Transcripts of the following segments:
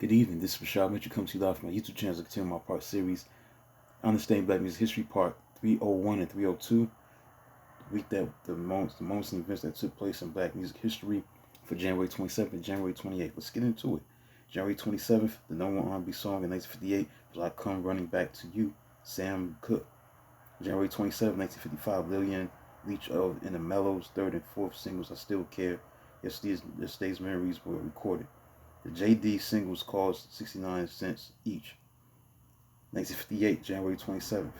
Good evening, this is Rashad Mitchell coming to you live from my YouTube channel to continue my part series, Understanding Black Music History Part 301 and 302. The week that the moments and events that took place in Black music history for January 27th and January 28th. Let's get into it. January 27th, the number one R&B song in 1958 was I Come Running Back to You, Sam Cooke. January 27th, 1955, Lillian Leach of In the Mellows' third and fourth singles, I Still Care, Yesterday's Memories were recorded. The JD singles cost 69 cents each. 1958, January 27th.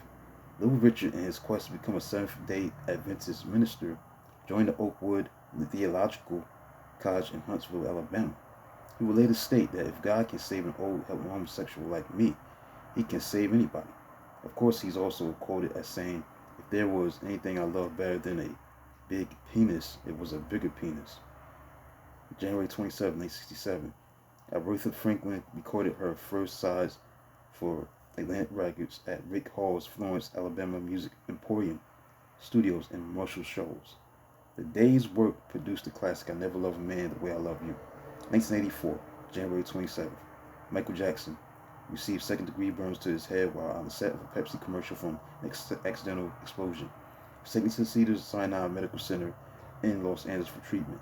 Little Richard, in his quest to become a Seventh-day Adventist minister, joined the Oakwood Theological College in Huntsville, Alabama. He would later state that if God can save an old homosexual like me, he can save anybody. Of course, he's also quoted as saying, if there was anything I love better than a big penis, it was a bigger penis. January 27, 1967. Aretha Franklin recorded her first sides for Atlantic Records at Rick Hall's Florence, Alabama Music Emporium Studios in Marshall Shoals. The day's work produced the classic I Never Loved a Man the Way I Love You. 1984, January 27th. Michael Jackson received second-degree burns to his head while on the set of a Pepsi commercial from an accidental explosion. He was taken to the Cedars-Sinai Medical Center in Los Angeles for treatment.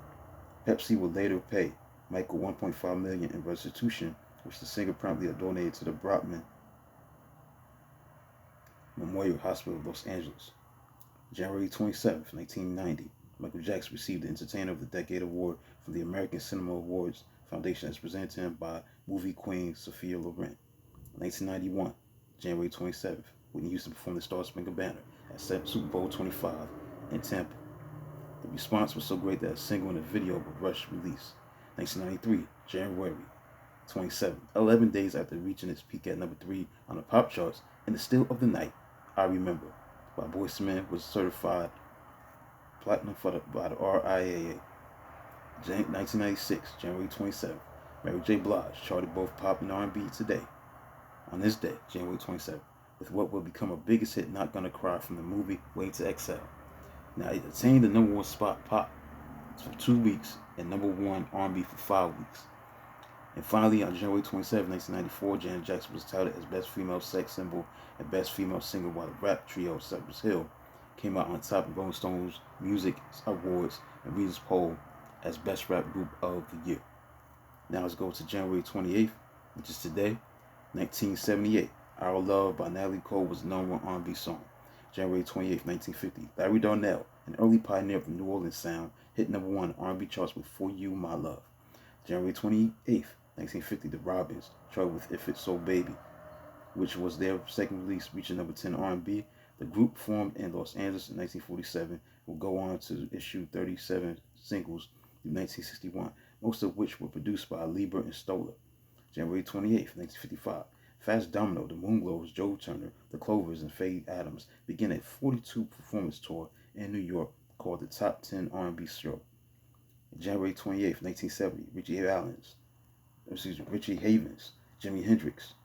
Pepsi would later pay Michael $1.5 million in restitution, which the singer promptly donated to the Brotman Memorial Hospital of Los Angeles. January 27, 1990, Michael Jackson received the Entertainer of the Decade Award from the American Cinema Awards Foundation as presented to him by movie queen Sophia Loren. 1991, January 27th, Whitney Houston performed the Star Spangled Banner at Super Bowl 25 in Tampa. The response was so great that a single and a video were rushed release. 1993, January 27th, 11 days after reaching its peak at number 3 on the pop charts, In the Still of the Night, I Remember, by Boyz II Men was certified platinum by the RIAA. 1996, January 27th, Mary J. Blige charted both pop and R&B today. On this day, January 27th, with what will become a biggest hit, Not Gonna Cry, from the movie Wait to Exhale. Now, it attained the number 1 spot pop for 2 weeks and number 1 R&B for 5 weeks. And finally, on January 27, 1994, Janet Jackson was touted as Best Female Sex Symbol and Best Female Singer, while the rap trio Cypress Hill came out on top of Rolling Stone's Music Awards and Reader's Poll as Best Rap Group of the Year. Now let's go to January 28th, which is today, 1978. Our Love by Natalie Cole was the number 1 R&B song. January 28th, 1950, Larry Darnell, an early pioneer of the New Orleans sound, hit number 1 R&B charts with For You, My Love. January 28th, 1950, The Robins charted with If It's So Baby, which was their second release, reaching number 10 R&B. The group formed in Los Angeles in 1947 will go on to issue 37 singles in 1961, most of which were produced by Lieber and Stoller. January 28th, 1955, Fats Domino, the Moonglow's, Joe Turner, the Clovers, and Faye Adams began a 42 performance tour in New York called the Top 10 R&B Show. January 28th, 1970, Richie Havens, Jimi Hendrix,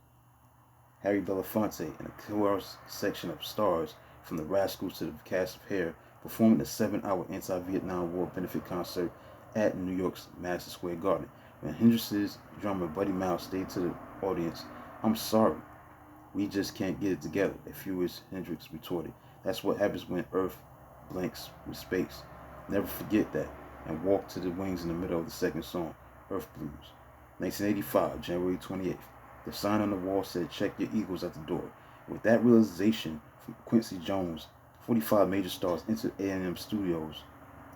Harry Belafonte, and a chorus section of stars from the Rascals to the cast of Hair performed a 7-hour anti-Vietnam War benefit concert at New York's Madison Square Garden. When Hendrix's drummer Buddy Miles stated to the audience, "I'm sorry, we just can't get it together," a furious Hendrix retorted, "That's what happens when Earth blanks with space. Never forget that," and walked to the wings in the middle of the second song, Earth Blues. 1985, January 28th. The sign on the wall said, "Check your Eagles at the door." With that realization from Quincy Jones, 45 major stars entered A&M Studios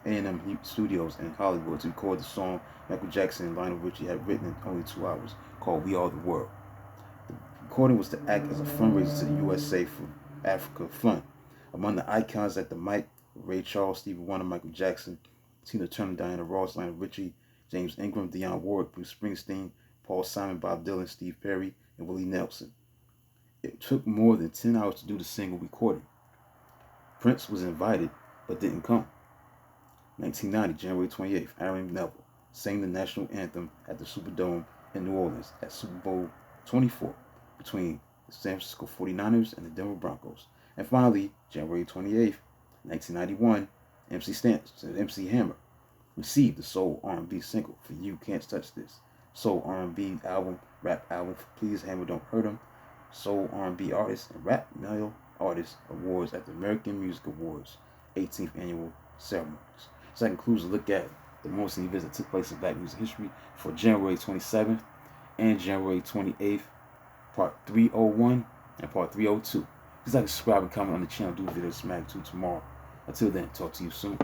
in Hollywood to record the song Michael Jackson and Lionel Richie had written in only 2 hours, called We Are the World. The recording was to act as a fundraiser to the USA for Africa Fund. Among the icons at the mic were Ray Charles, Stevie Wonder, Michael Jackson, Tina Turner, Diana Ross, Lionel Richie, James Ingram, Dionne Warwick, Bruce Springsteen, Paul Simon, Bob Dylan, Steve Perry, and Willie Nelson. It took more than 10 hours to do the single recording. Prince was invited, but didn't come. 1990, January 28th, Aaron Neville sang the national anthem at the Superdome in New Orleans at Super Bowl 24 between the San Francisco 49ers and the Denver Broncos. And finally, January 28th, 1991, MC Hammer received the soul R&B single For You Can't Touch This Soul R&B album, rap album, Please Hammer Don't Hurt 'Em, Soul R&B Artist, and Rap Male Artist Awards at the American Music Awards 18th Annual Ceremonies. So that concludes a look at the moments and events that took place in Black music history for January 27th and January 28th, part 301 and part 302. Please like, subscribe, and comment on the channel. Do videos smack to tomorrow. Until then, talk to you soon.